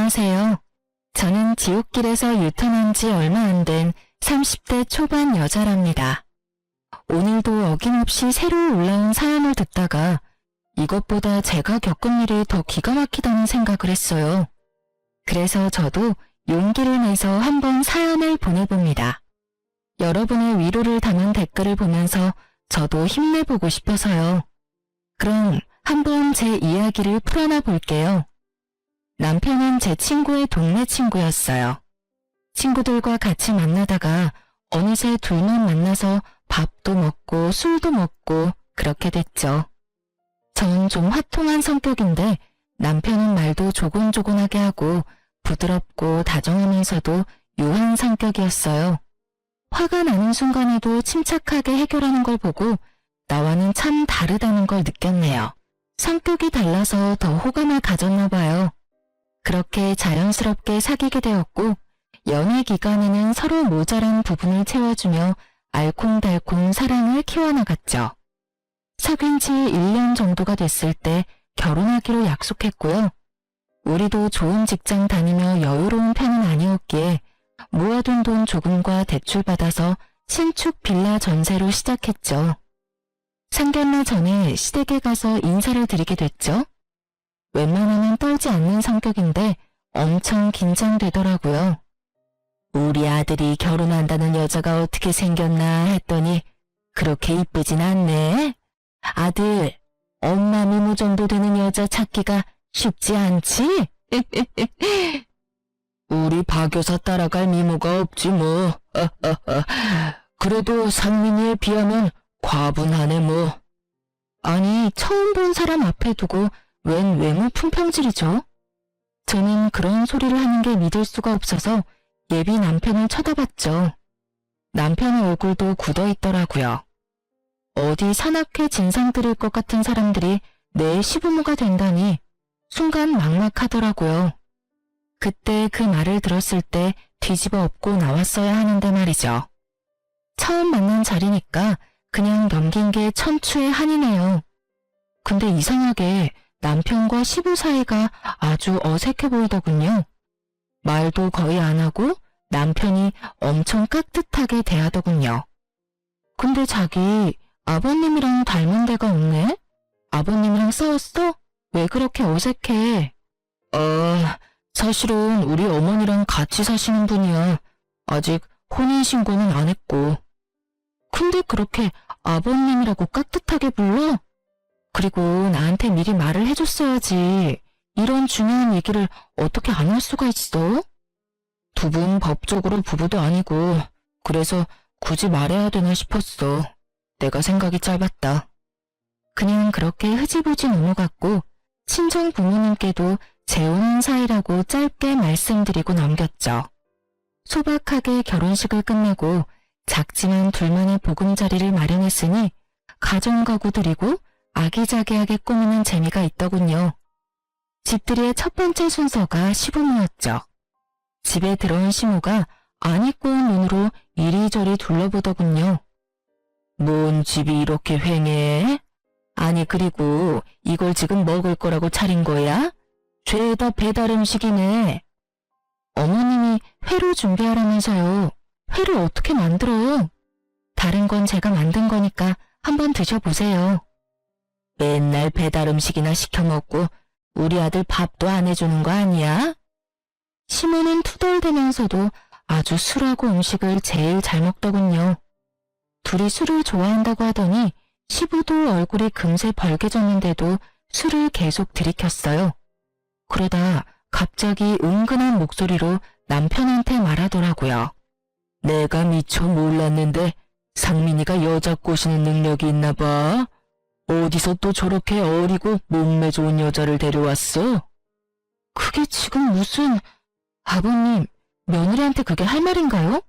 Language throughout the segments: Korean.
안녕하세요. 저는 지옥길에서 유턴한 지 얼마 안 된 30대 초반 여자랍니다. 오늘도 어김없이 새로 올라온 사연을 듣다가 이것보다 제가 겪은 일이 더 기가 막히다는 생각을 했어요. 그래서 저도 용기를 내서 한번 사연을 보내봅니다. 여러분의 위로를 담은 댓글을 보면서 저도 힘내보고 싶어서요. 그럼 한번 제 이야기를 풀어놔 볼게요. 남편은 제 친구의 동네 친구였어요. 친구들과 같이 만나다가 어느새 둘만 만나서 밥도 먹고 술도 먹고 그렇게 됐죠. 전 좀 화통한 성격인데 남편은 말도 조곤조곤하게 하고 부드럽고 다정하면서도 유한 성격이었어요. 화가 나는 순간에도 침착하게 해결하는 걸 보고 나와는 참 다르다는 걸 느꼈네요. 성격이 달라서 더 호감을 가졌나 봐요. 그렇게 자연스럽게 사귀게 되었고 연애 기간에는 서로 모자란 부분을 채워주며 알콩달콩 사랑을 키워나갔죠. 사귄 지 1년 정도가 됐을 때 결혼하기로 약속했고요. 우리도 좋은 직장 다니며 여유로운 편은 아니었기에 모아둔 돈 조금과 대출받아서 신축 빌라 전세로 시작했죠. 상견례 전에 시댁에 가서 인사를 드리게 됐죠. 웬만하면 떨지 않는 성격인데 엄청 긴장되더라고요. 우리 아들이 결혼한다는 여자가 어떻게 생겼나 했더니 그렇게 이쁘진 않네. 아들, 엄마 미모 정도 되는 여자 찾기가 쉽지 않지? 우리 박 여사 따라갈 미모가 없지 뭐. 그래도 상민이에 비하면 과분하네 뭐. 아니, 처음 본 사람 앞에 두고 웬 외모 품평질이죠? 저는 그런 소리를 하는 게 믿을 수가 없어서 예비 남편을 쳐다봤죠. 남편의 얼굴도 굳어 있더라고요. 어디 산악회 진상 들일 것 같은 사람들이 내 시부모가 된다니 순간 막막하더라고요. 그때 그 말을 들었을 때 뒤집어 엎고 나왔어야 하는데 말이죠. 처음 만난 자리니까 그냥 넘긴 게 천추의 한이네요. 근데 이상하게 남편과 시부 사이가 아주 어색해 보이더군요. 말도 거의 안 하고 남편이 엄청 깍듯하게 대하더군요. 근데 자기 아버님이랑 닮은 데가 없네? 아버님이랑 싸웠어? 왜 그렇게 어색해? 사실은 우리 어머니랑 같이 사시는 분이야. 아직 혼인신고는 안 했고. 근데 그렇게 아버님이라고 깍듯하게 불러? 그리고 나한테 미리 말을 해줬어야지. 이런 중요한 얘기를 어떻게 안 할 수가 있어? 두 분 법적으로 부부도 아니고 그래서 굳이 말해야 되나 싶었어. 내가 생각이 짧았다. 그냥 그렇게 흐지부지 넘어갔고 친정 부모님께도 재혼한 사이라고 짧게 말씀드리고 넘겼죠. 소박하게 결혼식을 끝내고 작지만 둘만의 보금자리를 마련했으니 가정가구 드리고 아기자기하게 꾸미는 재미가 있더군요. 집들이의 첫 번째 순서가 시부모였죠. 집에 들어온 시모가 안 입고 온 눈으로 이리저리 둘러보더군요. 뭔 집이 이렇게 휑해? 아니 그리고 이걸 지금 먹을 거라고 차린 거야? 죄다 배달 음식이네. 어머님이 회로 준비하라면서요. 회를 어떻게 만들어요? 다른 건 제가 만든 거니까 한번 드셔보세요. 맨날 배달 음식이나 시켜 먹고 우리 아들 밥도 안 해주는 거 아니야? 시모는 투덜대면서도 아주 술하고 음식을 제일 잘 먹더군요. 둘이 술을 좋아한다고 하더니 시부도 얼굴이 금세 벌개졌는데도 술을 계속 들이켰어요. 그러다 갑자기 은근한 목소리로 남편한테 말하더라고요. 내가 미처 몰랐는데 상민이가 여자 꼬시는 능력이 있나 봐. 어디서 또 저렇게 어리고 몸매 좋은 여자를 데려왔어? 그게 지금 무슨... 아버님, 며느리한테 그게 할 말인가요?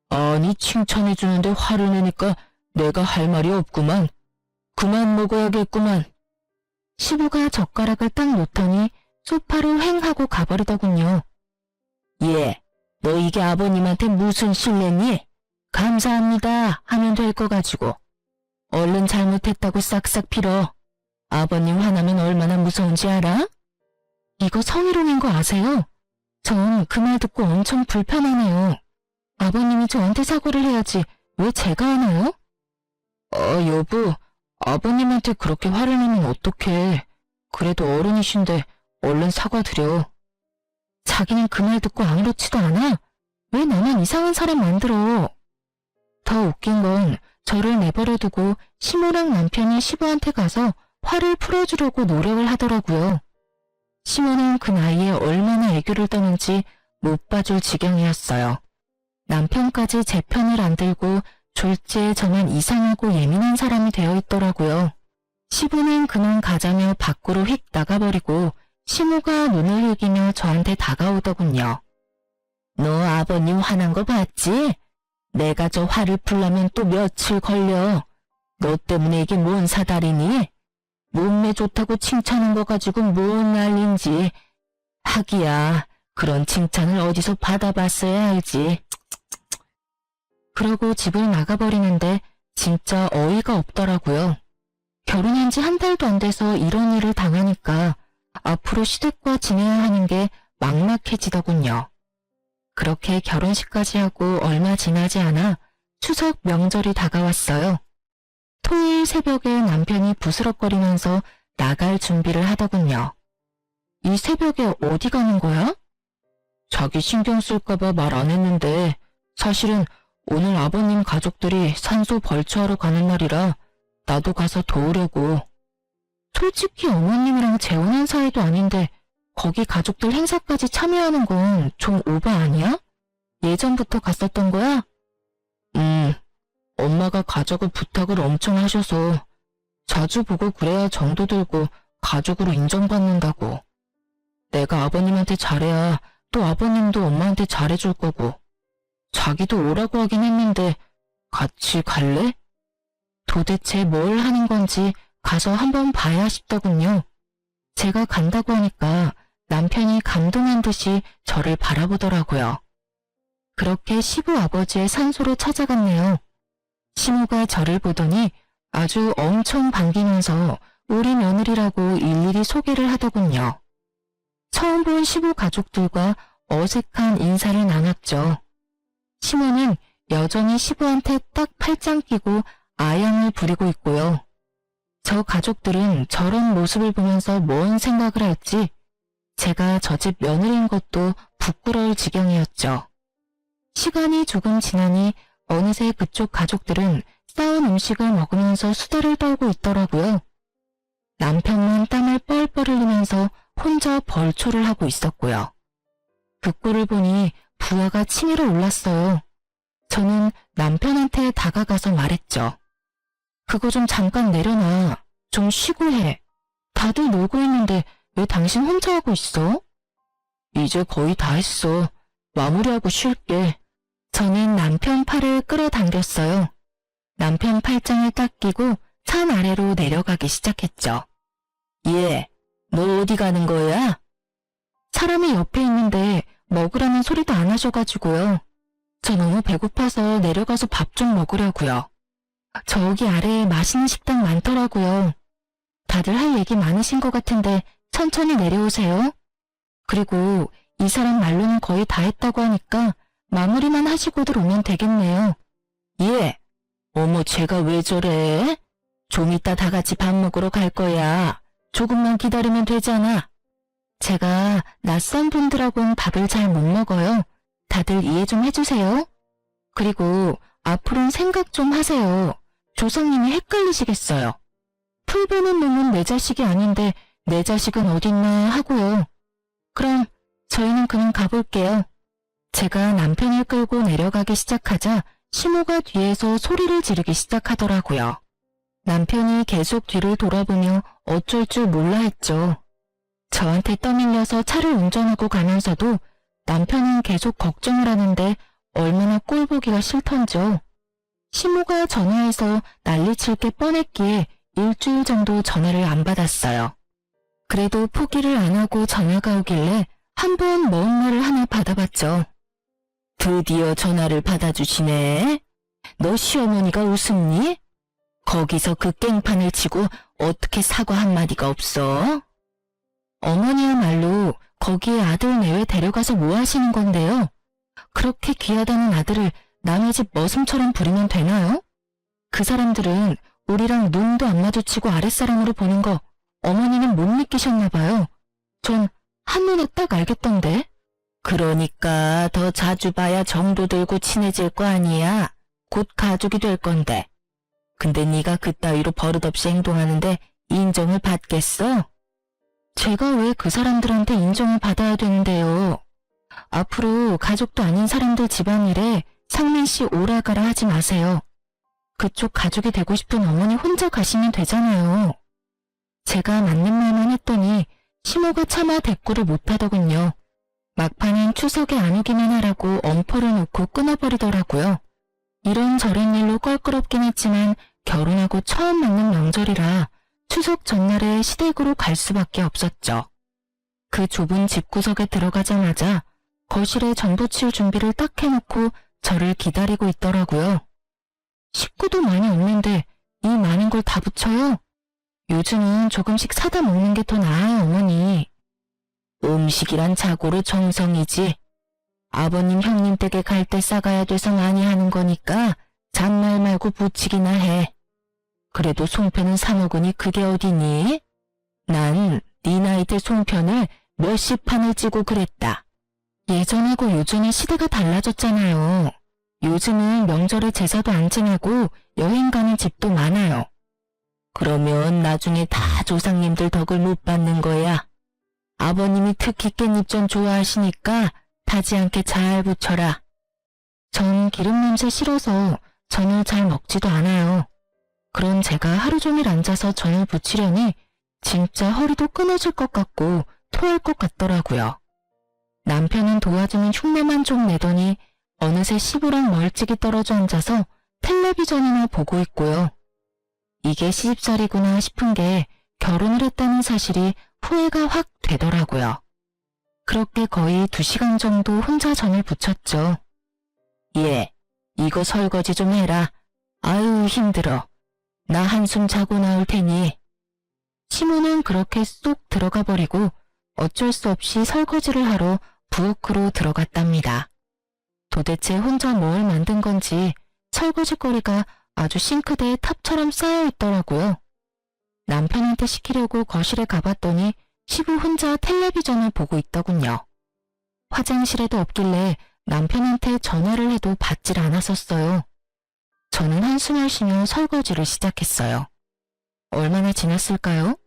아니, 칭찬해주는데 화를 내니까 내가 할 말이 없구만. 그만 먹어야겠구만. 시부가 젓가락을 딱 놓더니 소파로 횡 하고 가버리더군요. 예, 너 이게 아버님한테 무슨 실례니? 감사합니다 하면 될 거 가지고. 얼른 잘못했다고 싹싹 빌어. 아버님 화나면 얼마나 무서운지 알아? 이거 성희롱인 거 아세요? 전 그 말 듣고 엄청 불편하네요. 아버님이 저한테 사과를 해야지 왜 제가 하나요? 여보, 아버님한테 그렇게 화를 내면 어떡해. 그래도 어른이신데 얼른 사과드려. 자기는 그 말 듣고 아무렇지도 않아? 왜 나만 이상한 사람 만들어? 더 웃긴 건 저를 내버려두고 시모랑 남편이 시부한테 가서 화를 풀어주려고 노력을 하더라고요. 시모는 그 나이에 얼마나 애교를 떠는지 못 봐줄 지경이었어요. 남편까지 제 편을 안 들고 졸지에 저만 이상하고 예민한 사람이 되어 있더라고요. 시부는 그만 가자며 밖으로 휙 나가버리고 시모가 눈을 흘기며 저한테 다가오더군요. 너 아버님 화난 거 봤지? 내가 저 화를 풀려면 또 며칠 걸려. 너 때문에 이게 뭔 사달이니? 몸매 좋다고 칭찬한 거 가지고 뭔 난린지. 하기야, 그런 칭찬을 어디서 받아봤어야 알지. 그러고 집을 나가버리는데 진짜 어이가 없더라고요. 결혼한 지 한 달도 안 돼서 이런 일을 당하니까 앞으로 시댁과 지내야 하는 게 막막해지더군요. 그렇게 결혼식까지 하고 얼마 지나지 않아 추석 명절이 다가왔어요. 토요일 새벽에 남편이 부스럭거리면서 나갈 준비를 하더군요. 이 새벽에 어디 가는 거야? 자기 신경 쓸까봐 말 안 했는데 사실은 오늘 아버님 가족들이 산소 벌초하러 가는 날이라 나도 가서 도우려고. 솔직히 어머님이랑 재혼한 사이도 아닌데 거기 가족들 행사까지 참여하는 건 좀 오바 아니야? 예전부터 갔었던 거야? 엄마가 가자고 부탁을 엄청 하셔서 자주 보고 그래야 정도 들고 가족으로 인정받는다고. 내가 아버님한테 잘해야 또 아버님도 엄마한테 잘해줄 거고. 자기도 오라고 하긴 했는데 같이 갈래? 도대체 뭘 하는 건지 가서 한번 봐야 싶더군요. 제가 간다고 하니까 남편이 감동한 듯이 저를 바라보더라고요. 그렇게 시부 아버지의 산소로 찾아갔네요. 시모가 저를 보더니 아주 엄청 반기면서 우리 며느리라고 일일이 소개를 하더군요. 처음 본 시부 가족들과 어색한 인사를 나눴죠. 시모는 여전히 시부한테 딱 팔짱 끼고 아양을 부리고 있고요. 저 가족들은 저런 모습을 보면서 뭔 생각을 할지 제가 저 집 며느리인 것도 부끄러울 지경이었죠. 시간이 조금 지나니 어느새 그쪽 가족들은 싸운 음식을 먹으면서 수다를 떨고 있더라고요. 남편만 땀을 뻘뻘 흘리면서 혼자 벌초를 하고 있었고요. 그 꼴을 보니 부하가 치밀어 올랐어요. 저는 남편한테 다가가서 말했죠. 그거 좀 잠깐 내려놔. 좀 쉬고 해. 다들 놀고 있는데 왜 당신 혼자 하고 있어? 이제 거의 다 했어. 마무리하고 쉴게. 저는 남편 팔을 끌어당겼어요. 남편 팔짱을 딱 끼고 산 아래로 내려가기 시작했죠. 얘, 너 어디 가는 거야? 사람이 옆에 있는데 먹으라는 소리도 안 하셔가지고요. 저 너무 배고파서 내려가서 밥 좀 먹으려고요. 저기 아래에 맛있는 식당 많더라고요. 다들 할 얘기 많으신 것 같은데 천천히 내려오세요. 그리고 이 사람 말로는 거의 다 했다고 하니까 마무리만 하시고들 오면 되겠네요. 예. 어머, 쟤가 왜 저래? 좀 이따 다 같이 밥 먹으러 갈 거야. 조금만 기다리면 되잖아. 제가 낯선 분들하고는 밥을 잘 못 먹어요. 다들 이해 좀 해주세요. 그리고 앞으로는 생각 좀 하세요. 조상님이 헷갈리시겠어요. 풀 베는 놈은 내 자식이 아닌데 내 자식은 어딨나 하고요. 그럼 저희는 그냥 가볼게요. 제가 남편을 끌고 내려가기 시작하자 시모가 뒤에서 소리를 지르기 시작하더라고요. 남편이 계속 뒤를 돌아보며 어쩔 줄 몰라 했죠. 저한테 떠밀려서 차를 운전하고 가면서도 남편은 계속 걱정을 하는데 얼마나 꼴보기가 싫던지요. 시모가 전화해서 난리칠 게 뻔했기에 일주일 정도 전화를 안 받았어요. 그래도 포기를 안 하고 전화가 오길래 한번 먼 말을 하나 받아봤죠. 드디어 전화를 받아주시네. 너 시어머니가 웃음니? 거기서 그 깽판을 치고 어떻게 사과 한마디가 없어? 어머니야말로 거기에 아들 내외 데려가서 뭐 하시는 건데요? 그렇게 귀하다는 아들을 남의 집 머슴처럼 부리면 되나요? 그 사람들은 우리랑 눈도 안 마주치고 아랫사람으로 보는 거 어머니는 못 느끼셨나 봐요. 전 한눈에 딱 알겠던데. 그러니까 더 자주 봐야 정도 들고 친해질 거 아니야. 곧 가족이 될 건데. 근데 네가 그따위로 버릇없이 행동하는데 인정을 받겠어? 제가 왜 그 사람들한테 인정을 받아야 되는데요? 앞으로 가족도 아닌 사람들 집안일에 상민 씨 오라가라 하지 마세요. 그쪽 가족이 되고 싶은 어머니 혼자 가시면 되잖아요. 제가 맞는 말만 했더니 시모가 차마 대꾸를 못하더군요. 막판엔 추석에 안 오기만 하라고 엄포를 놓고 끊어버리더라고요. 이런저런 일로 껄끄럽긴 했지만 결혼하고 처음 맞는 명절이라 추석 전날에 시댁으로 갈 수밖에 없었죠. 그 좁은 집구석에 들어가자마자 거실에 전 부칠 준비를 딱 해놓고 저를 기다리고 있더라고요. 식구도 많이 없는데 이 많은 걸 다 붙여요? 요즘은 조금씩 사다 먹는 게 더 나아요, 어머니. 음식이란 자고로 정성이지. 아버님 형님 댁에 갈 때 싸가야 돼서 많이 하는 거니까 잔말 말고 부치기나 해. 그래도 송편은 사 먹으니 그게 어디니? 난 네 나이 때 송편을 몇십 판을 찌고 그랬다. 예전하고 요즘은 시대가 달라졌잖아요. 요즘은 명절에 제사도 안 지내고 여행 가는 집도 많아요. 그러면 나중에 다 조상님들 덕을 못 받는 거야. 아버님이 특히 깻잎전 좋아하시니까 타지 않게 잘 부쳐라. 전 기름 냄새 싫어서 전을 잘 먹지도 않아요. 그런 제가 하루 종일 앉아서 전을 부치려니 진짜 허리도 끊어질 것 같고 토할 것 같더라고요. 남편은 도와주는 흉내만 좀 내더니 어느새 시부랑 멀찍이 떨어져 앉아서 텔레비전이나 보고 있고요. 이게 시집살이구나 싶은 게 결혼을 했다는 사실이 후회가 확 되더라고요. 그렇게 거의 2시간 정도 혼자 전을 부쳤죠. 예, 이거 설거지 좀 해라. 아유 힘들어. 나 한숨 자고 나올 테니. 시모는 그렇게 쏙 들어가 버리고 어쩔 수 없이 설거지를 하러 부엌으로 들어갔답니다. 도대체 혼자 뭘 만든 건지 설거지거리가 아주 싱크대에 탑처럼 쌓여 있더라고요. 남편한테 시키려고 거실에 가봤더니 시부 혼자 텔레비전을 보고 있더군요. 화장실에도 없길래 남편한테 전화를 해도 받질 않았었어요. 저는 한숨을 쉬며 설거지를 시작했어요. 얼마나 지났을까요?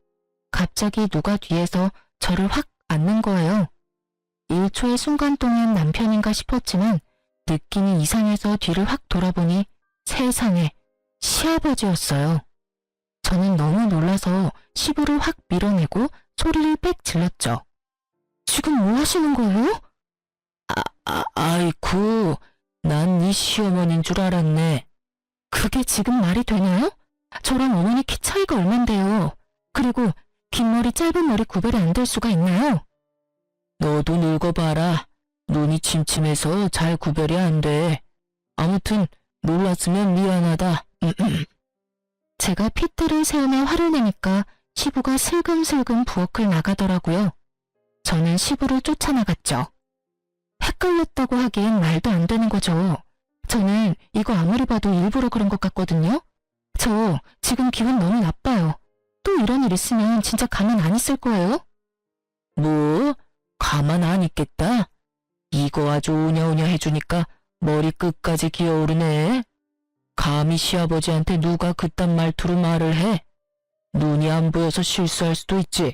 갑자기 누가 뒤에서 저를 확 안는 거예요. 1초의 순간 동안 남편인가 싶었지만 느낌이 이상해서 뒤를 확 돌아보니 세상에 시아버지였어요. 저는 너무 놀라서 시부를 확 밀어내고 소리를 빽 질렀죠. 지금 뭐 하시는 거예요? 아이쿠, 난 네 시어머니인 줄 알았네. 그게 지금 말이 되나요? 저랑 어머니 키 차이가 얼만데요. 그리고 긴 머리 짧은 머리 구별이 안 될 수가 있나요? 너도 늙어봐라. 눈이 침침해서 잘 구별이 안 돼. 아무튼 놀랐으면 미안하다. 제가 핏대를 세우며 화를 내니까 시부가 슬금슬금 부엌을 나가더라고요. 저는 시부를 쫓아나갔죠. 헷갈렸다고 하기엔 말도 안 되는 거죠. 저는 이거 아무리 봐도 일부러 그런 것 같거든요. 저 지금 기분 너무 나빠요. 또 이런 일 있으면 진짜 가만 안 있을 거예요? 뭐? 가만 안 있겠다? 이거 아주 오냐오냐 해주니까 머리 끝까지 기어오르네. 감히 시아버지한테 누가 그딴 말투로 말을 해? 눈이 안 보여서 실수할 수도 있지.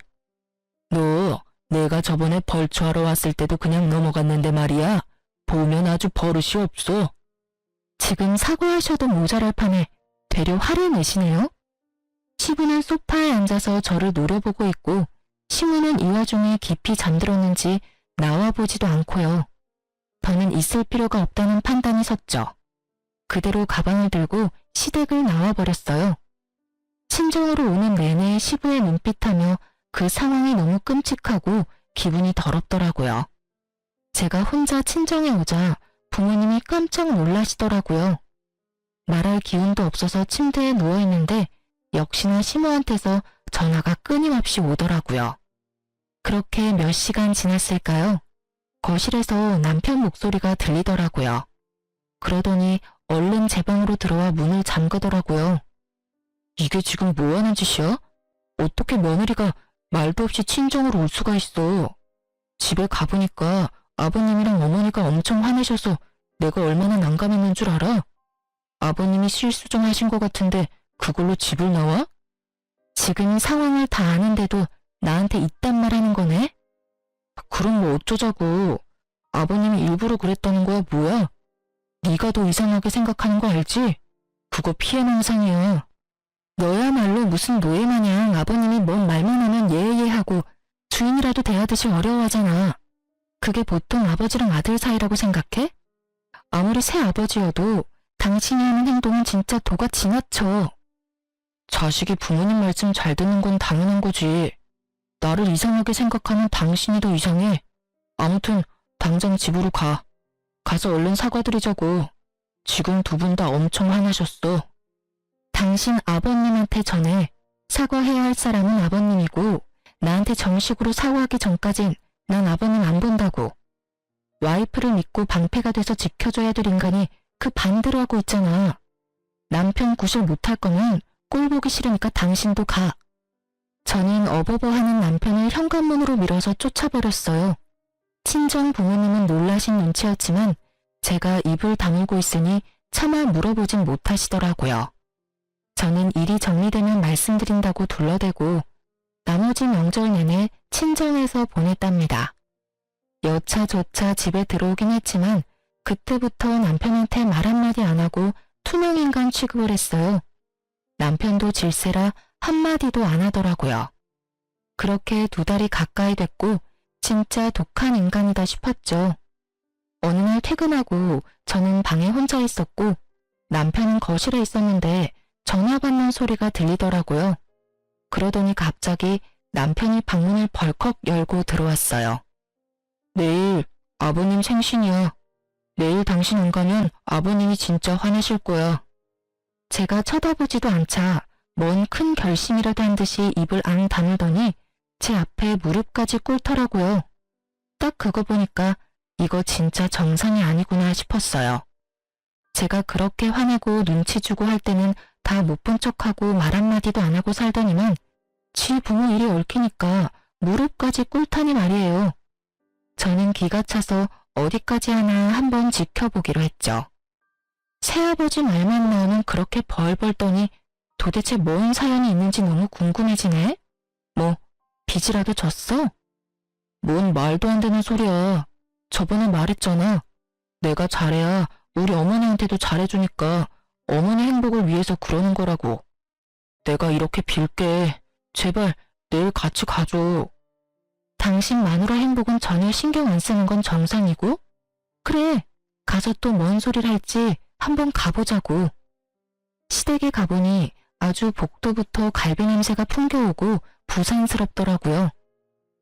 너 내가 저번에 벌초하러 왔을 때도 그냥 넘어갔는데 말이야. 보면 아주 버릇이 없어. 지금 사과하셔도 모자랄 판에 되려 화를 내시네요. 시부는 소파에 앉아서 저를 노려보고 있고 시모는 이 와중에 깊이 잠들었는지 나와보지도 않고요. 더는 있을 필요가 없다는 판단이 섰죠. 그대로 가방을 들고 시댁을 나와버렸어요. 친정으로 오는 내내 시부의 눈빛하며 그 상황이 너무 끔찍하고 기분이 더럽더라고요. 제가 혼자 친정에 오자 부모님이 깜짝 놀라시더라고요. 말할 기운도 없어서 침대에 누워있는데 역시나 시모한테서 전화가 끊임없이 오더라고요. 그렇게 몇 시간 지났을까요? 거실에서 남편 목소리가 들리더라고요. 그러더니 얼른 제 방으로 들어와 문을 잠그더라고요. 이게 지금 뭐 하는 짓이야? 어떻게 며느리가 말도 없이 친정으로 올 수가 있어? 집에 가보니까 아버님이랑 어머니가 엄청 화내셔서 내가 얼마나 난감했는 줄 알아? 아버님이 실수 좀 하신 것 같은데 그걸로 집을 나와? 지금 상황을 다 아는데도 나한테 이딴 말 하는 거네? 그럼 뭐 어쩌자고. 아버님이 일부러 그랬다는 거야 뭐야? 네가 더 이상하게 생각하는 거 알지? 그거 피해망상이야. 너야말로 무슨 노예 마냥 아버님이 뭔 말만 하면 예예하고 주인이라도 대하듯이 어려워하잖아. 그게 보통 아버지랑 아들 사이라고 생각해? 아무리 새아버지여도 당신이 하는 행동은 진짜 도가 지나쳐. 자식이 부모님 말씀 잘 듣는 건 당연한 거지. 나를 이상하게 생각하는 당신이 더 이상해. 아무튼 당장 집으로 가. 가서 얼른 사과드리자고. 지금 두 분 다 엄청 화나셨어. 당신 아버님한테 전해. 사과해야 할 사람은 아버님이고 나한테 정식으로 사과하기 전까진 난 아버님 안 본다고. 와이프를 믿고 방패가 돼서 지켜줘야 될 인간이 그 반대로 하고 있잖아. 남편 구실 못할 거면 꼴 보기 싫으니까 당신도 가. 저는 어버버하는 남편을 현관문으로 밀어서 쫓아버렸어요. 친정 부모님은 놀라신 눈치였지만 제가 입을 다물고 있으니 차마 물어보진 못하시더라고요. 저는 일이 정리되면 말씀드린다고 둘러대고 나머지 명절 내내 친정에서 보냈답니다. 여차저차 집에 들어오긴 했지만 그때부터 남편한테 말 한마디 안 하고 투명인간 취급을 했어요. 남편도 질세라 한마디도 안 하더라고요. 그렇게 2달이 가까이 됐고 진짜 독한 인간이다 싶었죠. 어느 날 퇴근하고 저는 방에 혼자 있었고 남편은 거실에 있었는데 전화 받는 소리가 들리더라고요. 그러더니 갑자기 남편이 방문을 벌컥 열고 들어왔어요. 내일 아버님 생신이야. 내일 당신 안 가면 아버님이 진짜 화내실 거야. 제가 쳐다보지도 않자 뭔 큰 결심이라도 한 듯이 입을 앙 다물더니 제 앞에 무릎까지 꿇더라고요. 딱 그거 보니까 이거 진짜 정상이 아니구나 싶었어요. 제가 그렇게 화내고 눈치 주고 할 때는 다 못 본 척하고 말 한마디도 안 하고 살더니만 지 부모 일이 얽히니까 무릎까지 꿇다니 말이에요. 저는 기가 차서 어디까지 하나 한번 지켜보기로 했죠. 새아버지 말만 나오면 그렇게 벌벌 떠니 도대체 뭔 사연이 있는지 너무 궁금해지네? 뭐 빚이라도 졌어? 뭔 말도 안 되는 소리야. 저번에 말했잖아. 내가 잘해야 우리 어머니한테도 잘해주니까 어머니 행복을 위해서 그러는 거라고. 내가 이렇게 빌게. 제발 내일 같이 가줘. 당신 마누라 행복은 전혀 신경 안 쓰는 건 정상이고? 그래, 가서 또 뭔 소리를 할지 한번 가보자고. 시댁에 가보니 아주 복도부터 갈비 냄새가 풍겨오고 부산스럽더라고요.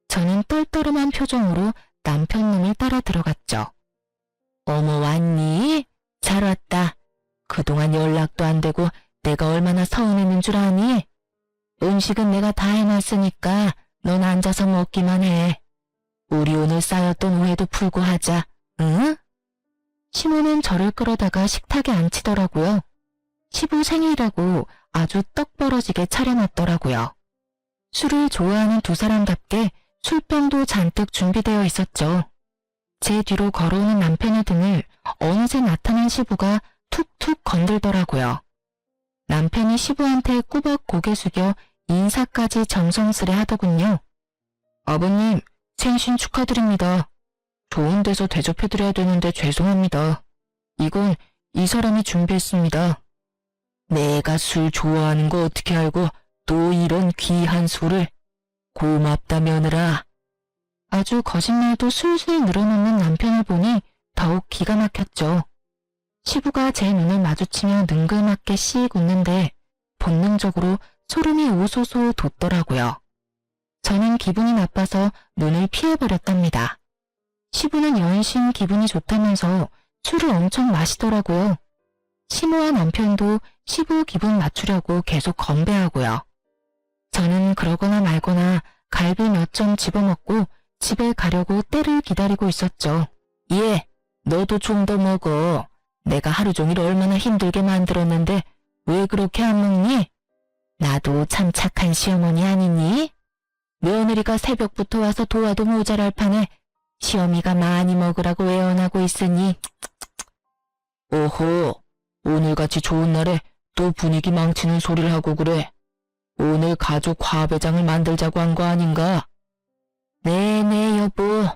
저는 떨떠름한 표정으로 남편 놈을 따라 들어갔죠. 어머 왔니? 잘 왔다. 그동안 연락도 안 되고 내가 얼마나 서운했는 줄 아니? 음식은 내가 다 해놨으니까 넌 앉아서 먹기만 해. 우리 오늘 쌓였던 오해도 풀고 하자. 응? 시모는 저를 끌어다가 식탁에 앉히더라고요. 시부 생일이라고 아주 떡 벌어지게 차려놨더라고요. 술을 좋아하는 두 사람답게 술병도 잔뜩 준비되어 있었죠. 제 뒤로 걸어오는 남편의 등을 어느새 나타난 시부가 툭툭 건들더라고요. 남편이 시부한테 꾸벅 고개 숙여 인사까지 정성스레 하더군요. 아버님, 생신 축하드립니다. 좋은 데서 대접해드려야 되는데 죄송합니다. 이건 이 사람이 준비했습니다. 내가 술 좋아하는 거 어떻게 알고 또 이런 귀한 술을. 고맙다 며느라. 아주 거짓말도 술술 늘어놓는 남편을 보니 더욱 기가 막혔죠. 시부가 제 눈을 마주치며 능글맞게 씩 웃는데 본능적으로 소름이 오소소 돋더라고요. 저는 기분이 나빠서 눈을 피해버렸답니다. 시부는 연신 기분이 좋다면서 술을 엄청 마시더라고요. 시모와 남편도 시부 기분 맞추려고 계속 건배하고요. 저는 그러거나 말거나 갈비 몇 점 집어먹고 집에 가려고 때를 기다리고 있었죠. 예, 너도 좀 더 먹어. 내가 하루 종일 얼마나 힘들게 만들었는데 왜 그렇게 안 먹니? 나도 참 착한 시어머니 아니니? 며느리가 새벽부터 와서 도와도 모자랄 판에 시어미가 많이 먹으라고 애원하고 있으니. 오호, 오늘같이 좋은 날에 또 분위기 망치는 소리를 하고 그래. 오늘 가족 화배장을 만들자고 한 거 아닌가? 네네 여보,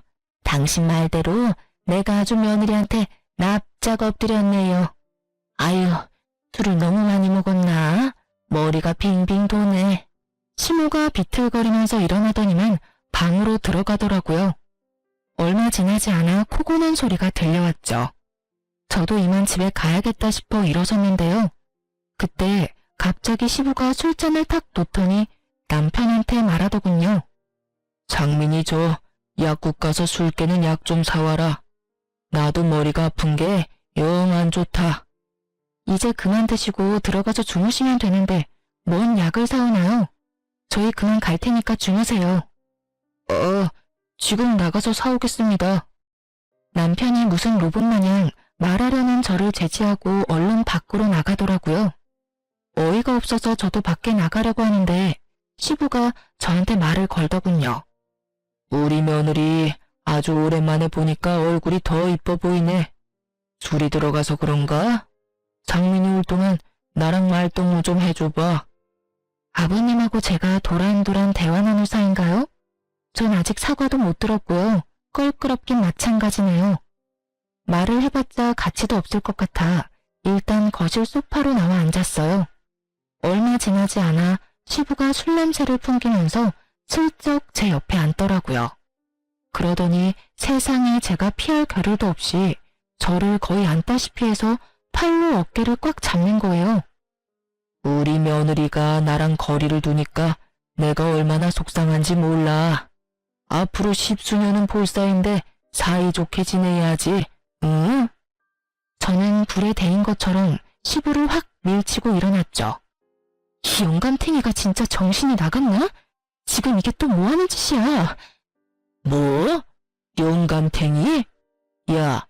당신 말대로 내가 아주 며느리한테 납작 엎드렸네요. 아유, 술을 너무 많이 먹었나? 머리가 빙빙 도네. 시모가 비틀거리면서 일어나더니만 방으로 들어가더라고요. 얼마 지나지 않아 코 고는 소리가 들려왔죠. 저도 이만 집에 가야겠다 싶어 일어섰는데요. 그때 갑자기 시부가 술잔을 탁 놓더니 남편한테 말하더군요. 장민이 저 약국 가서 술 깨는 약 좀 사와라. 나도 머리가 아픈 게 영 안 좋다. 이제 그만 드시고 들어가서 주무시면 되는데 뭔 약을 사오나요? 저희 그만 갈 테니까 주무세요. 지금 나가서 사오겠습니다. 남편이 무슨 로봇 마냥 말하려는 저를 제지하고 얼른 밖으로 나가더라고요. 어이가 없어서 저도 밖에 나가려고 하는데 시부가 저한테 말을 걸더군요. 우리 며느리 아주 오랜만에 보니까 얼굴이 더 이뻐 보이네. 술이 들어가서 그런가? 장민이 올 동안 나랑 말동무 좀 해줘봐. 아버님하고 제가 도란도란 대화 나눌 사이인가요? 전 아직 사과도 못 들었고요. 껄끄럽긴 마찬가지네요. 말을 해봤자 가치도 없을 것 같아 일단 거실 소파로 나와 앉았어요. 얼마 지나지 않아 시부가 술 냄새를 풍기면서 슬쩍 제 옆에 앉더라고요. 그러더니 세상에 제가 피할 겨를도 없이 저를 거의 안다시피 해서 팔로 어깨를 꽉 잡는 거예요. 우리 며느리가 나랑 거리를 두니까 내가 얼마나 속상한지 몰라. 앞으로 10수년은 볼 사이인데 사이좋게 지내야지. 응? 저는 불에 데인 것처럼 시부를 확 밀치고 일어났죠. 이 영감탱이가 진짜 정신이 나갔나? 지금 이게 또 뭐하는 짓이야? 뭐? 영감탱이? 야,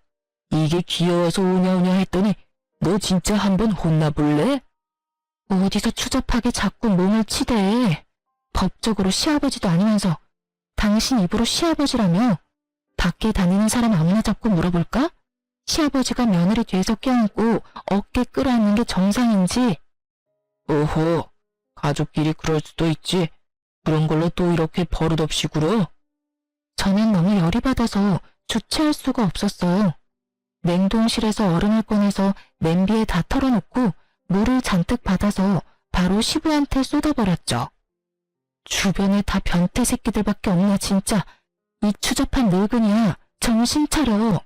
이게 귀여워서 오냐오냐 했더니 너 진짜 한번 혼나볼래? 어디서 추잡하게 자꾸 몸을 치대. 법적으로 시아버지도 아니면서 당신 입으로 시아버지라며? 밖에 다니는 사람 아무나 잡고 물어볼까? 시아버지가 며느리 뒤에서 껴안고 어깨 끌어안는 게 정상인지. 오호, 가족끼리 그럴 수도 있지. 그런 걸로 또 이렇게 버릇없이 굴어? 저는 너무 열이 받아서 주체할 수가 없었어요. 냉동실에서 얼음을 꺼내서 냄비에 다 털어놓고 물을 잔뜩 받아서 바로 시부한테 쏟아버렸죠. 주변에 다 변태 새끼들밖에 없나 진짜. 이 추잡한 늙은이야. 정신 차려.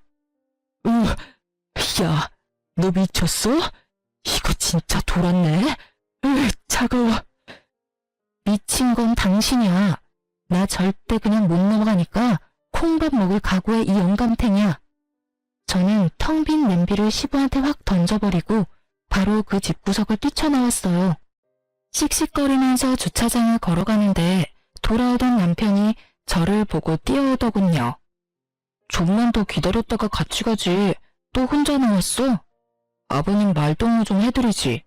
야, 너 미쳤어? 이거 진짜 돌았네. 차가워. 미친 건 당신이야. 나 절대 그냥 못 넘어가니까 콩밥 먹을 각오의 이 영감탱이야. 저는 텅 빈 냄비를 시부한테 확 던져버리고 바로 그 집구석을 뛰쳐나왔어요. 씩씩거리면서 주차장을 걸어가는데 돌아오던 남편이 저를 보고 뛰어오더군요. 좀만 더 기다렸다가 같이 가지. 또 혼자 나왔어? 아버님 말동무 좀 해드리지.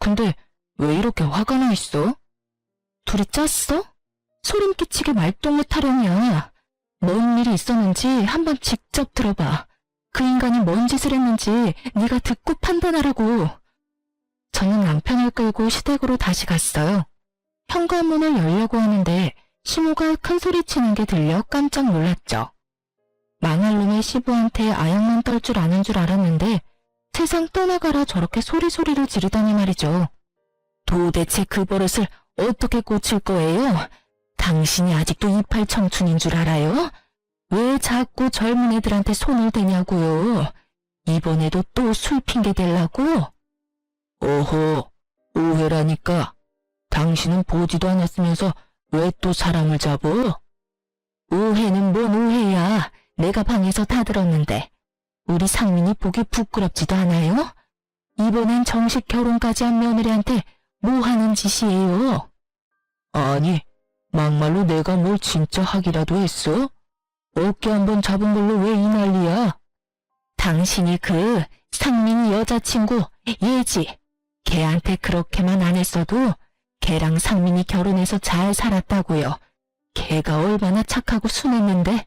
근데 왜 이렇게 화가 나 있어? 둘이 짰어? 소름 끼치게 말동무 타령이야. 뭔 일이 있었는지 한번 직접 들어봐. 그 인간이 뭔 짓을 했는지 네가 듣고 판단하라고. 저는 남편을 끌고 시댁으로 다시 갔어요. 현관문을 열려고 하는데 시모가 큰 소리 치는 게 들려 깜짝 놀랐죠. 망할 놈의 시부한테 아양만 떨 줄 아는 줄 알았는데 세상 떠나가라 저렇게 소리소리를 지르다니 말이죠. 도대체 그 버릇을 어떻게 고칠 거예요? 당신이 아직도 이팔 청춘인 줄 알아요? 왜 자꾸 젊은 애들한테 손을 대냐고요? 이번에도 또 술 핑계 대려고? 오호, 오해라니까. 당신은 보지도 않았으면서 왜 또 사람을 잡어? 오해는 뭔 오해야. 내가 방에서 다 들었는데. 우리 상민이 보기 부끄럽지도 않아요? 이번엔 정식 결혼까지 한 며느리한테 뭐 하는 짓이에요? 아니, 막말로 내가 뭘 진짜 하기라도 했어? 어깨 한번 잡은 걸로 왜 이 난리야? 당신이 그 상민이 여자친구 얘지. 걔한테 그렇게만 안 했어도 걔랑 상민이 결혼해서 잘 살았다고요. 걔가 얼마나 착하고 순했는데.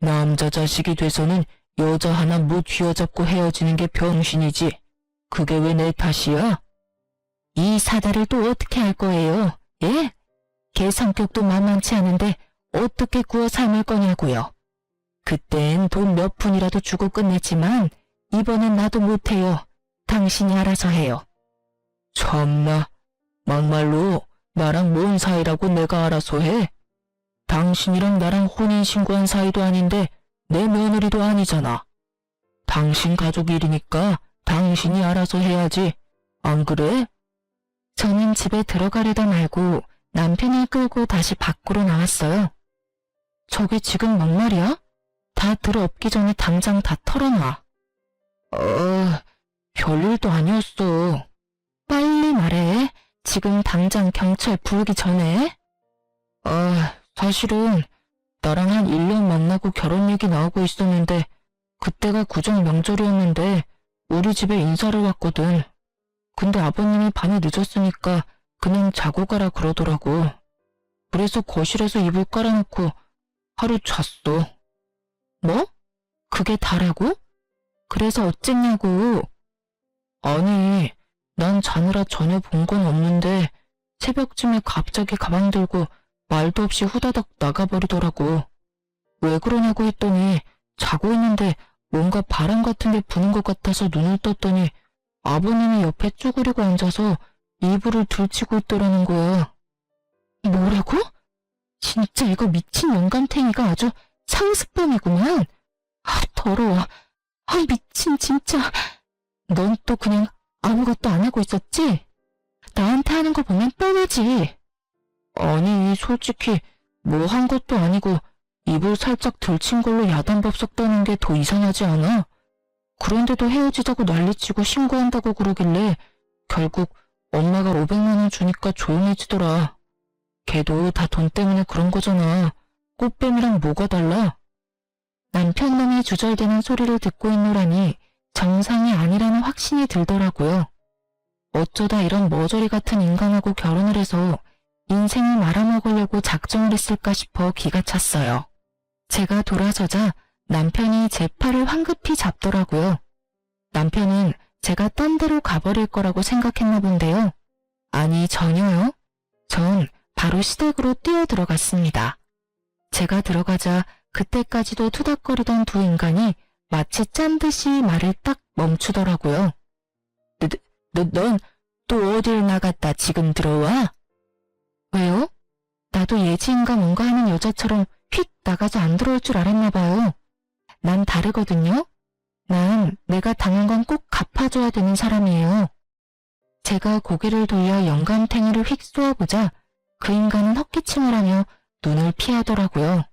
남자 자식이 돼서는 여자 하나 못 휘어잡고 헤어지는 게 병신이지. 그게 왜 내 탓이야? 이 사다를 또 어떻게 할 거예요? 예? 걔 성격도 만만치 않은데 어떻게 구워 삶을 거냐고요. 그땐 돈 몇 푼이라도 주고 끝냈지만 이번엔 나도 못해요. 당신이 알아서 해요. 참나, 막말로 나랑 뭔 사이라고 내가 알아서 해? 당신이랑 나랑 혼인신고한 사이도 아닌데 내 며느리도 아니잖아. 당신 가족 일이니까 당신이 알아서 해야지. 안 그래? 저는 집에 들어가려다 말고 남편을 끌고 다시 밖으로 나왔어요. 저게 지금 막말이야? 다 들어엎기 전에 당장 다 털어놔. 별일도 아니었어. 빨리 말해. 지금 당장 경찰 부르기 전에. 사실은 나랑 한 1년 만나고 결혼 얘기 나오고 있었는데 그때가 구정 명절이었는데 우리 집에 인사를 왔거든. 근데 아버님이 밤이 늦었으니까 그냥 자고 가라 그러더라고. 그래서 거실에서 이불 깔아놓고 하루 잤어. 뭐? 그게 다라고? 그래서 어쨌냐고. 아니, 난 자느라 전혀 본 건 없는데 새벽쯤에 갑자기 가방 들고 말도 없이 후다닥 나가버리더라고. 왜 그러냐고 했더니 자고 있는데 뭔가 바람 같은 게 부는 것 같아서 눈을 떴더니 아버님이 옆에 쭈그리고 앉아서 이불을 들치고 있더라는 거야. 뭐라고? 진짜 이거 미친 영감탱이가 아주 상습범이구만. 더러워. 미친 진짜. 넌 또 그냥 아무것도 안 하고 있었지? 나한테 하는 거 보면 뻔하지. 아니, 솔직히 뭐 한 것도 아니고 이불 살짝 들친 걸로 야단법석 떠는 게 더 이상하지 않아? 그런데도 헤어지자고 난리치고 신고한다고 그러길래 결국 엄마가 500만 원 주니까 조용해지더라. 걔도 다 돈 때문에 그런 거잖아. 꽃뱀이랑 뭐가 달라? 남편 놈이 주절대는 소리를 듣고 있노라니 정상이 아니라는 확신이 들더라고요. 어쩌다 이런 머저리 같은 인간하고 결혼을 해서 인생을 말아먹으려고 작정을 했을까 싶어 기가 찼어요. 제가 돌아서자 남편이 제 팔을 황급히 잡더라고요. 남편은 제가 딴 데로 가버릴 거라고 생각했나 본데요. 아니, 전혀요. 전 바로 시댁으로 뛰어들어갔습니다. 제가 들어가자 그때까지도 투닥거리던 두 인간이 마치 짠 듯이 말을 딱 멈추더라고요. 넌 또 어딜 나갔다 지금 들어와? 왜요? 나도 예지인가 뭔가 하는 여자처럼 휙 나가서 안 들어올 줄 알았나 봐요. 난 다르거든요. 난 내가 당한 건 꼭 갚아줘야 되는 사람이에요. 제가 고개를 돌려 영감탱이를 휙 쏘아보자 그 인간은 헛기침을 하며 눈을 피하더라고요.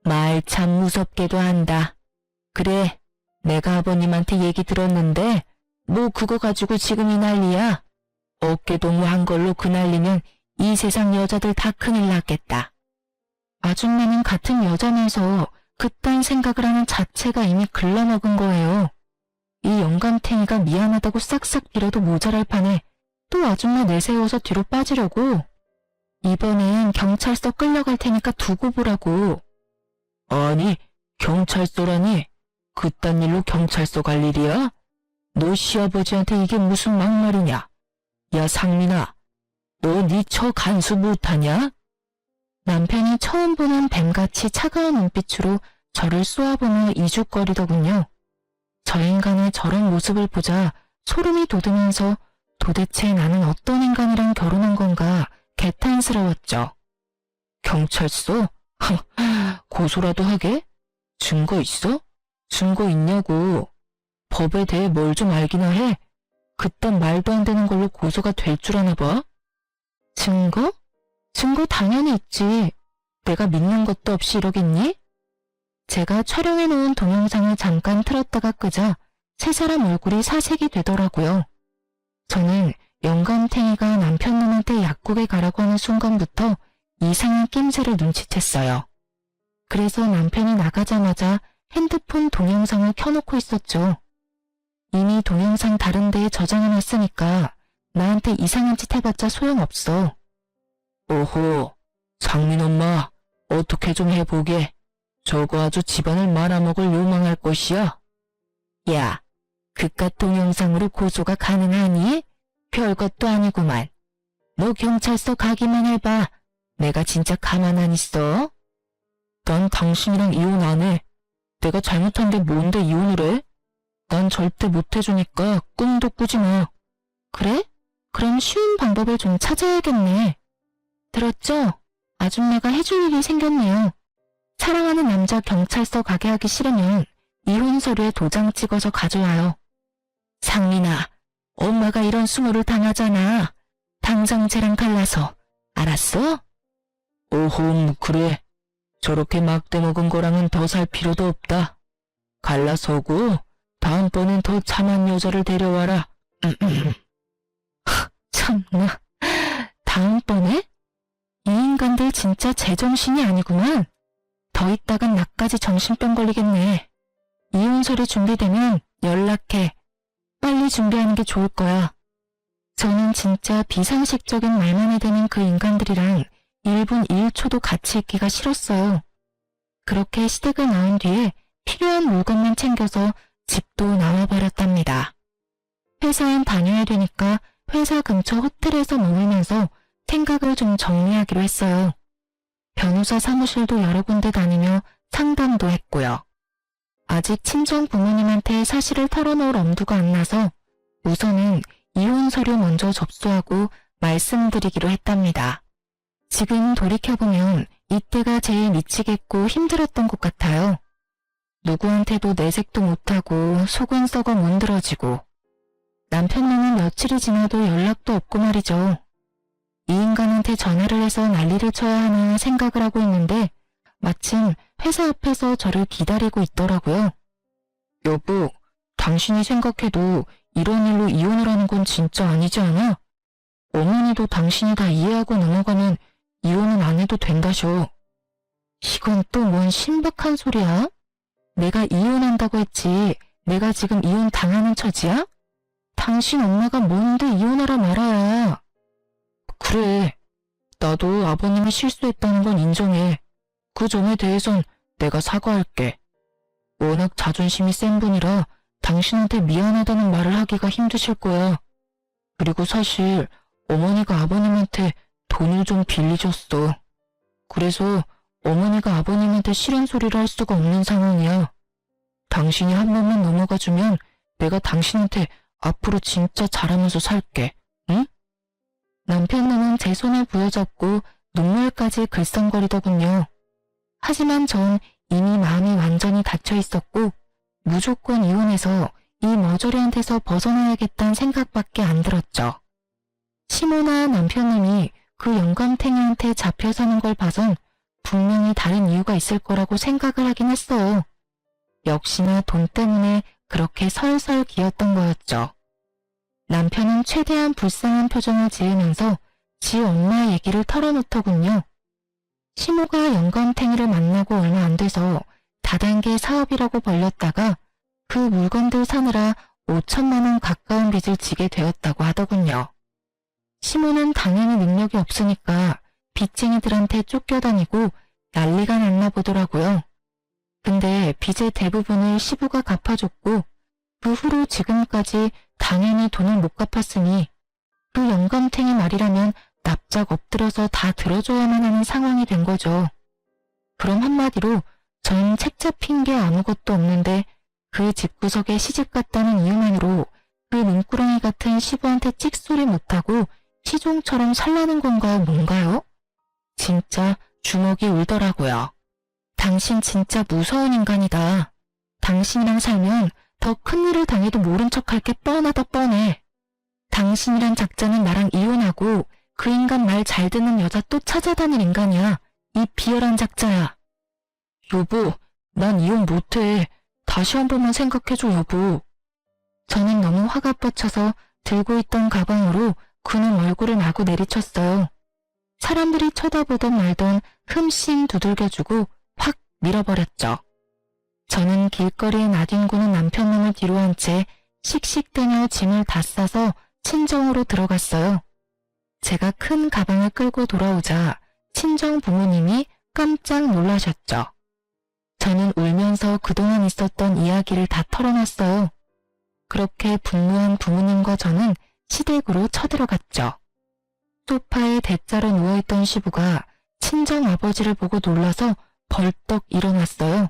말 참 무섭게도 한다. 그래, 내가 아버님한테 얘기 들었는데 뭐 그거 가지고 지금 이 난리야. 어깨동무한 걸로 그 난리면 이 세상 여자들 다 큰일 났겠다. 아줌마는 같은 여자면서 그딴 생각을 하는 자체가 이미 글러먹은 거예요. 이 영감탱이가 미안하다고 싹싹 빌어도 모자랄 판에 또 아줌마 내세워서 뒤로 빠지려고. 이번엔 경찰서 끌려갈 테니까 두고 보라고. 아니, 경찰서라니? 그딴 일로 경찰서 갈 일이야? 너 시아버지한테 이게 무슨 막말이냐? 야, 상민아, 너 네 처 간수 못하냐? 남편이 처음 보는 뱀같이 차가운 눈빛으로 저를 쏘아보며 이죽거리더군요. 저 인간의 저런 모습을 보자 소름이 돋으면서 도대체 나는 어떤 인간이랑 결혼한 건가 개탄스러웠죠. 경찰서? 고소라도 하게? 증거 있어? 증거 있냐고. 법에 대해 뭘 좀 알기나 해. 그딴 말도 안 되는 걸로 고소가 될 줄 아나 봐. 증거? 증거 당연히 있지. 내가 믿는 것도 없이 이러겠니? 제가 촬영해놓은 동영상을 잠깐 틀었다가 끄자 세 사람 얼굴이 사색이 되더라고요. 저는 영감탱이가 남편놈한테 약국에 가라고 하는 순간부터 이상한 낌새를 눈치챘어요. 그래서 남편이 나가자마자 핸드폰 동영상을 켜놓고 있었죠. 이미 동영상 다른 데에 저장해놨으니까 나한테 이상한 짓 해봤자 소용없어. 오호, 상민 엄마, 어떻게 좀 해보게. 저거 아주 집안을 말아먹을 요망할 것이야. 야, 그깟 동영상으로 고소가 가능하니? 별것도 아니구만. 너 경찰서 가기만 해봐. 내가 진짜 가만 안 있어. 난 당신이랑 이혼 안 해. 내가 잘못한 게 뭔데 이혼을 해? 난 절대 못 해주니까 꿈도 꾸지 마. 그래? 그럼 쉬운 방법을 좀 찾아야겠네. 들었죠? 아줌마가 해줄 일이 생겼네요. 사랑하는 남자 경찰서 가게 하기 싫으면 이혼 서류에 도장 찍어서 가져와요. 상민아, 엄마가 이런 수모를 당하잖아. 당장 쟤랑 갈라서. 알았어? 오홈, 그래. 저렇게 막대 먹은 거랑은 더 살 필요도 없다. 갈라서고 다음번엔 더 참한 여자를 데려와라. 참나. 다음번에? 이 인간들 진짜 제정신이 아니구만. 더 있다간 나까지 정신병 걸리겠네. 이혼 서류 준비되면 연락해. 빨리 준비하는 게 좋을 거야. 저는 진짜 비상식적인 말만 해대는 그 인간들이랑 1분 1초도 같이 있기가 싫었어요. 그렇게 시댁을 나온 뒤에 필요한 물건만 챙겨서 집도 나와버렸답니다. 회사엔 다녀야 되니까 회사 근처 호텔에서 머물면서 생각을 좀 정리하기로 했어요. 변호사 사무실도 여러 군데 다니며 상담도 했고요. 아직 친정 부모님한테 사실을 털어놓을 엄두가 안 나서 우선은 이혼 서류 먼저 접수하고 말씀드리기로 했답니다. 지금 돌이켜보면 이때가 제일 미치겠고 힘들었던 것 같아요. 누구한테도 내색도 못하고 속은 썩어 문드러지고 남편님은 며칠이 지나도 연락도 없고 말이죠. 이 인간한테 전화를 해서 난리를 쳐야 하나 생각을 하고 있는데 마침 회사 앞에서 저를 기다리고 있더라고요. 여보, 당신이 생각해도 이런 일로 이혼을 하는 건 진짜 아니지 않아? 어머니도 당신이 다 이해하고 넘어가면 이혼은 안 해도 된다셔. 이건 또 뭔 신박한 소리야? 내가 이혼한다고 했지 내가 지금 이혼 당하는 처지야? 당신 엄마가 뭔데 이혼하라 말아야. 그래, 나도 아버님이 실수했다는 건 인정해. 그 점에 대해선 내가 사과할게. 워낙 자존심이 센 분이라 당신한테 미안하다는 말을 하기가 힘드실 거야. 그리고 사실 어머니가 아버님한테 돈을 좀 빌리셨어. 그래서 어머니가 아버님한테 싫은 소리를 할 수가 없는 상황이야. 당신이 한 번만 넘어가주면 내가 당신한테 앞으로 진짜 잘하면서 살게. 응? 남편님은 제 손을 부여잡고 눈물까지 글썽거리더군요. 하지만 전 이미 마음이 완전히 닫혀 있었고 무조건 이혼해서 이 머저리한 데서 벗어나야겠다는 생각밖에 안 들었죠. 시모나 남편님이 그 영감탱이한테 잡혀 사는 걸 봐선 분명히 다른 이유가 있을 거라고 생각을 하긴 했어요. 역시나 돈 때문에 그렇게 설설 기었던 거였죠. 남편은 최대한 불쌍한 표정을 지으면서 지 엄마 얘기를 털어놓더군요. 시모가 영감탱이를 만나고 얼마 안 돼서 다단계 사업이라고 벌렸다가 그 물건들 사느라 5천만 원 가까운 빚을 지게 되었다고 하더군요. 시모는 당연히 능력이 없으니까 빚쟁이들한테 쫓겨다니고 난리가 났나 보더라고요. 근데 빚의 대부분을 시부가 갚아줬고 그 후로 지금까지 당연히 돈을 못 갚았으니 그 영감탱이 말이라면 납작 엎드려서 다 들어줘야만 하는 상황이 된 거죠. 그럼 한마디로 전 책 잡힌 게 아무것도 없는데 그 집구석에 시집 갔다는 이유만으로 그 눈구렁이 같은 시부한테 찍소리 못하고 시종처럼 살라는 건가요, 뭔가요? 진짜 주먹이 울더라고요. 당신 진짜 무서운 인간이다. 당신이랑 살면 더 큰일을 당해도 모른 척할 게 뻔하다 뻔해. 당신이란 작자는 나랑 이혼하고 그 인간 말 잘 듣는 여자 또 찾아다닐 인간이야. 이 비열한 작자야. 여보, 난 이혼 못해. 다시 한 번만 생각해줘, 여보. 저는 너무 화가 뻗쳐서 들고 있던 가방으로 그놈 얼굴을 마구 내리쳤어요. 사람들이 쳐다보던 말던 흠씬 두들겨주고 확 밀어버렸죠. 저는 길거리에 나뒹구는 남편놈을 뒤로 한 채 씩씩대며 짐을 다 싸서 친정으로 들어갔어요. 제가 큰 가방을 끌고 돌아오자 친정 부모님이 깜짝 놀라셨죠. 저는 울면서 그동안 있었던 이야기를 다 털어놨어요. 그렇게 분노한 부모님과 저는 시댁으로 쳐들어갔죠. 소파에 대자로 누워있던 시부가 친정 아버지를 보고 놀라서 벌떡 일어났어요.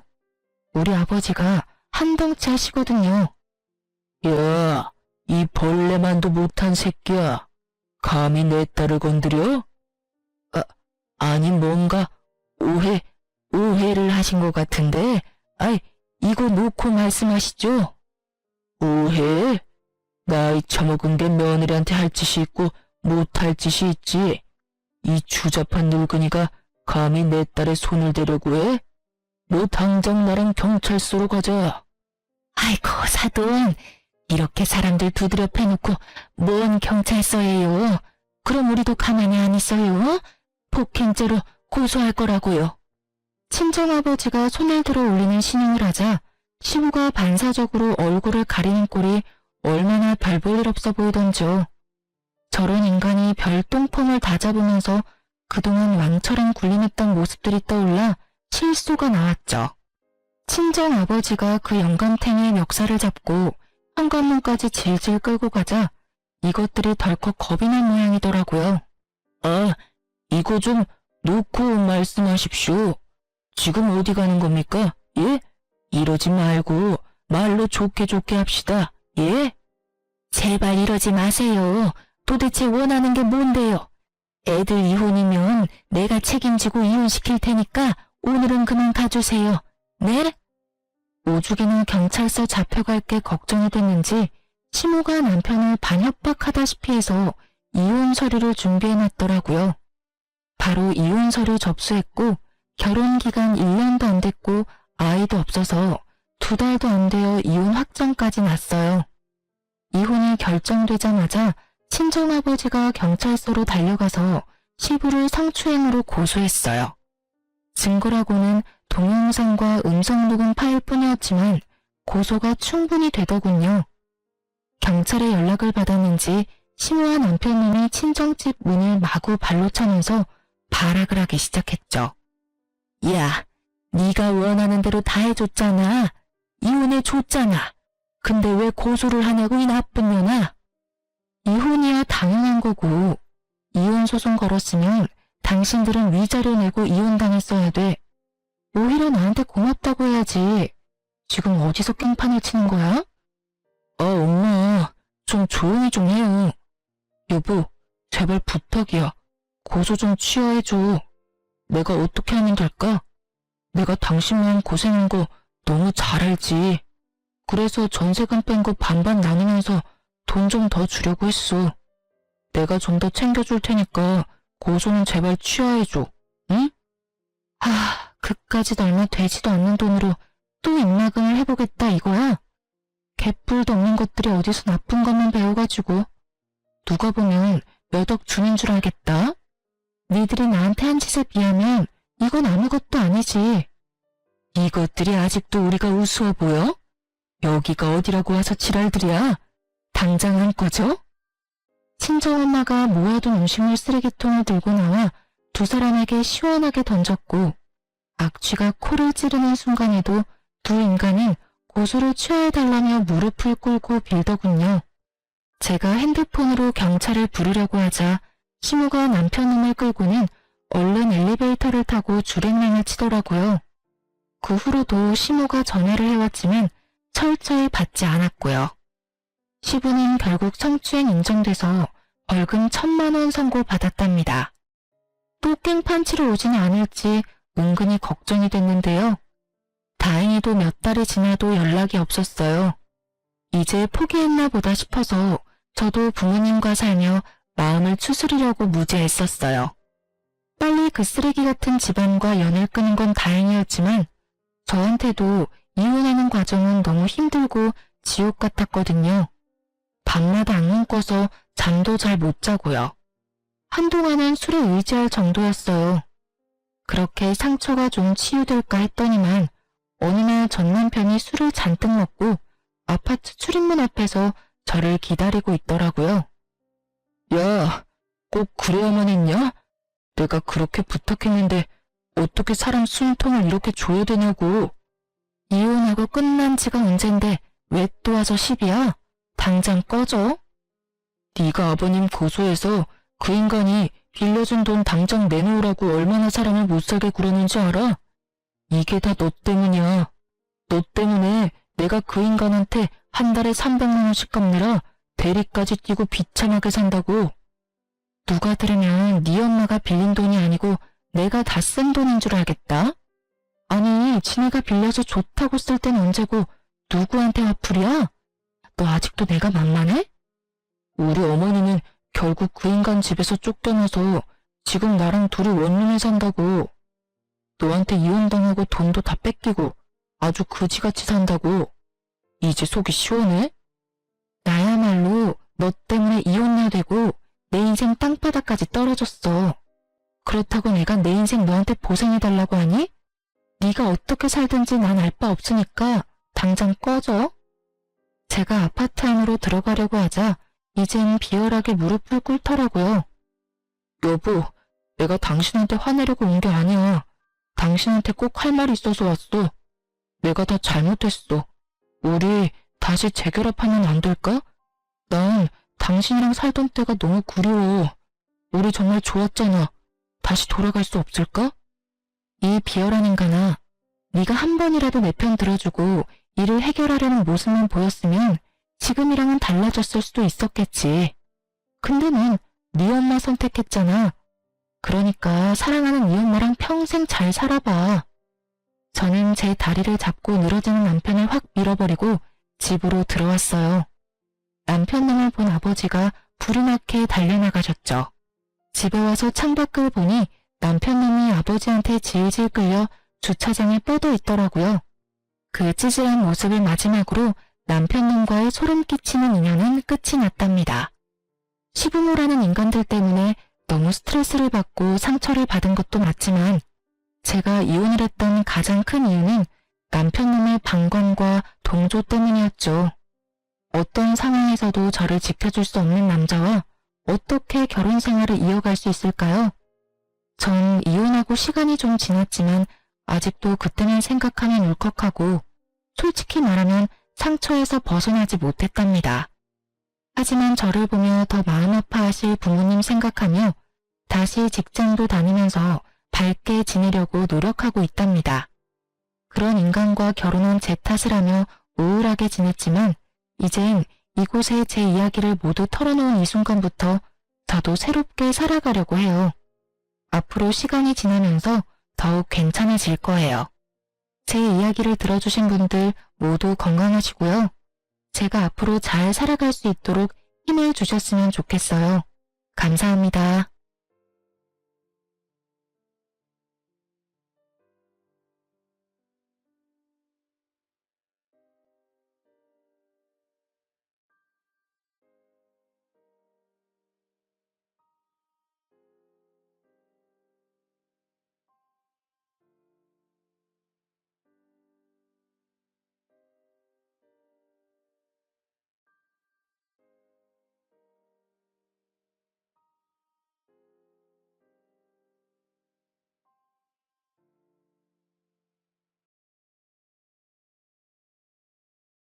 우리 아버지가 한덩치 하시거든요. 야, 이 벌레만도 못한 새끼야. 감히 내 딸을 건드려? 아니 뭔가 오해를 하신 것 같은데, 아이, 이거 놓고 말씀하시죠. 오해? 나이 처먹은 게 며느리한테 할 짓이 있고 못할 짓이 있지. 이 추잡한 늙은이가 감히 내 딸의 손을 대려고 해? 너 당장 나랑 경찰서로 가자. 아이고 사돈, 이렇게 사람들 두드려 패놓고 뭔 경찰서예요. 그럼 우리도 가만히 안 있어요. 폭행죄로 고소할 거라고요. 친정아버지가 손을 들어 올리는 신용을 하자 시부가 반사적으로 얼굴을 가리는 꼴이 얼마나 별 볼 일 없어 보이던지요. 저런 인간이 별똥폼을 다 잡으면서 그동안 왕처럼 군림했던 모습들이 떠올라 실소가 나왔죠. 친정아버지가 그 영감탱이의 멱살을 잡고 현관문까지 질질 끌고 가자 이것들이 덜컥 겁이 난 모양이더라고요. 아, 이거 좀 놓고 말씀하십시오. 지금 어디 가는 겁니까? 예? 이러지 말고 말로 좋게 합시다. 예? 제발 이러지 마세요. 도대체 원하는 게 뭔데요? 애들 이혼이면 내가 책임지고 이혼시킬 테니까 오늘은 그만 가주세요. 네? 오죽이나 경찰서 잡혀갈 게 걱정이 됐는지 시모가 남편을 반협박하다시피 해서 이혼 서류를 준비해놨더라고요. 바로 이혼 서류 접수했고 결혼 기간 1년도 안 됐고 아이도 없어서 2달도 안 되어 이혼 확정까지 났어요. 이혼이 결정되자마자 친정아버지가 경찰서로 달려가서 시부를 성추행으로 고소했어요. 증거라고는 동영상과 음성녹음 파일뿐이었지만 고소가 충분히 되더군요. 경찰에 연락을 받았는지 시모와 남편님이 친정집 문을 마구 발로 차면서 발악을 하기 시작했죠. 야, 네가 원하는 대로 다 해줬잖아. 이혼해줬잖아. 근데 왜 고소를 하냐고 이 나쁜 년아. 이혼이야 당연한 거고 이혼 소송 걸었으면 당신들은 위자료 내고 이혼당했어야 돼. 오히려 나한테 고맙다고 해야지. 지금 어디서 깽판을 치는 거야? 엄마, 좀 조용히 좀 해요. 여보, 제발 부탁이야. 고소 좀 취하해줘. 내가 어떻게 하면 될까? 내가 당신 마음 고생한 거 너무 잘 알지. 그래서 전세금 뺀 거 반반 나누면서 돈 좀 더 주려고 했어. 내가 좀 더 챙겨줄 테니까 고소는 제발 취하해줘. 응? 그까짓 얼마 되지도 않는 돈으로 또 입막음을 해보겠다 이거야? 개뿔도 없는 것들이 어디서 나쁜 것만 배워가지고 누가 보면 몇 억 주는 줄 알겠다? 니들이 나한테 한 짓에 비하면 이건 아무것도 아니지. 이것들이 아직도 우리가 우스워 보여? 여기가 어디라고 와서 지랄들이야? 당장 안 꺼져? 친정엄마가 모아둔 음식물 쓰레기통을 들고 나와 두 사람에게 시원하게 던졌고 악취가 코를 찌르는 순간에도 두 인간은 고소를 취하해달라며 무릎을 꿇고 빌더군요. 제가 핸드폰으로 경찰을 부르려고 하자 시모가 남편놈을 끌고는 얼른 엘리베이터를 타고 줄행랑을 치더라고요. 그 후로도 시모가 전화를 해왔지만 철저히 받지 않았고요. 시부는 결국 성추행 인정돼서 벌금 1,000만 원 선고받았답니다. 또 깽판 치러 오지는 않을지 은근히 걱정이 됐는데요. 다행히도 몇 달이 지나도 연락이 없었어요. 이제 포기했나 보다 싶어서 저도 부모님과 살며 마음을 추스리려고 무지했었어요. 빨리 그 쓰레기 같은 집안과 연을 끊은 건 다행이었지만 저한테도 이혼하는 과정은 너무 힘들고 지옥 같았거든요. 밤마다 악몽 꿔서 잠도 잘 못 자고요. 한동안은 술에 의지할 정도였어요. 그렇게 상처가 좀 치유될까 했더니만 어느 날 전 남편이 술을 잔뜩 먹고 아파트 출입문 앞에서 저를 기다리고 있더라고요. 야, 꼭 그래야만 했냐? 내가 그렇게 부탁했는데 어떻게 사람 숨통을 이렇게 줘야 되냐고. 이혼하고 끝난 지가 언젠데 왜 또 와서 시비야? 당장 꺼져. 네가 아버님 고소해서 그 인간이 빌려준 돈 당장 내놓으라고 얼마나 사람을 못살게 굴었는지 알아? 이게 다 너 때문이야. 너 때문에 내가 그 인간한테 한 달에 300만 원씩 갚느라 대리까지 뛰고 비참하게 산다고. 누가 들으면 네 엄마가 빌린 돈이 아니고 내가 다 쓴 돈인 줄 알겠다. 아니, 지네가 빌려서 좋다고 쓸 땐 언제고 누구한테 화풀이야? 너 아직도 내가 만만해? 우리 어머니는 결국 그 인간 집에서 쫓겨나서 지금 나랑 둘이 원룸에 산다고. 너한테 이혼당하고 돈도 다 뺏기고 아주 그지같이 산다고. 이제 속이 시원해? 나야말로 너 때문에 이혼녀 되고 내 인생 땅바닥까지 떨어졌어. 그렇다고 내가 내 인생 너한테 보상해달라고 하니? 네가 어떻게 살든지 난 알 바 없으니까 당장 꺼져. 제가 아파트 안으로 들어가려고 하자 이젠 비열하게 무릎을 꿇더라고요. 여보, 내가 당신한테 화내려고 온 게 아니야. 당신한테 꼭 할 말이 있어서 왔어. 내가 다 잘못했어. 우리 다시 재결합하면 안 될까? 난 당신이랑 살던 때가 너무 그리워. 우리 정말 좋았잖아. 다시 돌아갈 수 없을까? 이 비열한 인간아, 네가 한 번이라도 내 편 들어주고 일을 해결하려는 모습만 보였으면 지금이랑은 달라졌을 수도 있었겠지. 근데 넌 네 엄마 선택했잖아. 그러니까 사랑하는 네 엄마랑 평생 잘 살아봐. 저는 제 다리를 잡고 늘어지는 남편을 확 밀어버리고 집으로 들어왔어요. 남편 놈을 본 아버지가 불이 나게 달려나가셨죠. 집에 와서 창밖을 보니 남편 놈이 아버지한테 질질 끌려 주차장에 뻗어 있더라고요. 그 찌질한 모습을 마지막으로 남편 놈과의 소름 끼치는 인연은 끝이 났답니다. 시부모라는 인간들 때문에 너무 스트레스를 받고 상처를 받은 것도 맞지만 제가 이혼을 했던 가장 큰 이유는 남편 놈의 방관과 동조 때문이었죠. 어떤 상황에서도 저를 지켜줄 수 없는 남자와 어떻게 결혼 생활을 이어갈 수 있을까요? 전 이혼하고 시간이 좀 지났지만 아직도 그때만 생각하면 울컥하고 솔직히 말하면 상처에서 벗어나지 못했답니다. 하지만 저를 보며 더 마음 아파하실 부모님 생각하며 다시 직장도 다니면서 밝게 지내려고 노력하고 있답니다. 그런 인간과 결혼한 제 탓을 하며 우울하게 지냈지만 이젠 이곳에 제 이야기를 모두 털어놓은 이 순간부터 저도 새롭게 살아가려고 해요. 앞으로 시간이 지나면서 더욱 괜찮아질 거예요. 제 이야기를 들어주신 분들 모두 건강하시고요. 제가 앞으로 잘 살아갈 수 있도록 힘을 주셨으면 좋겠어요. 감사합니다.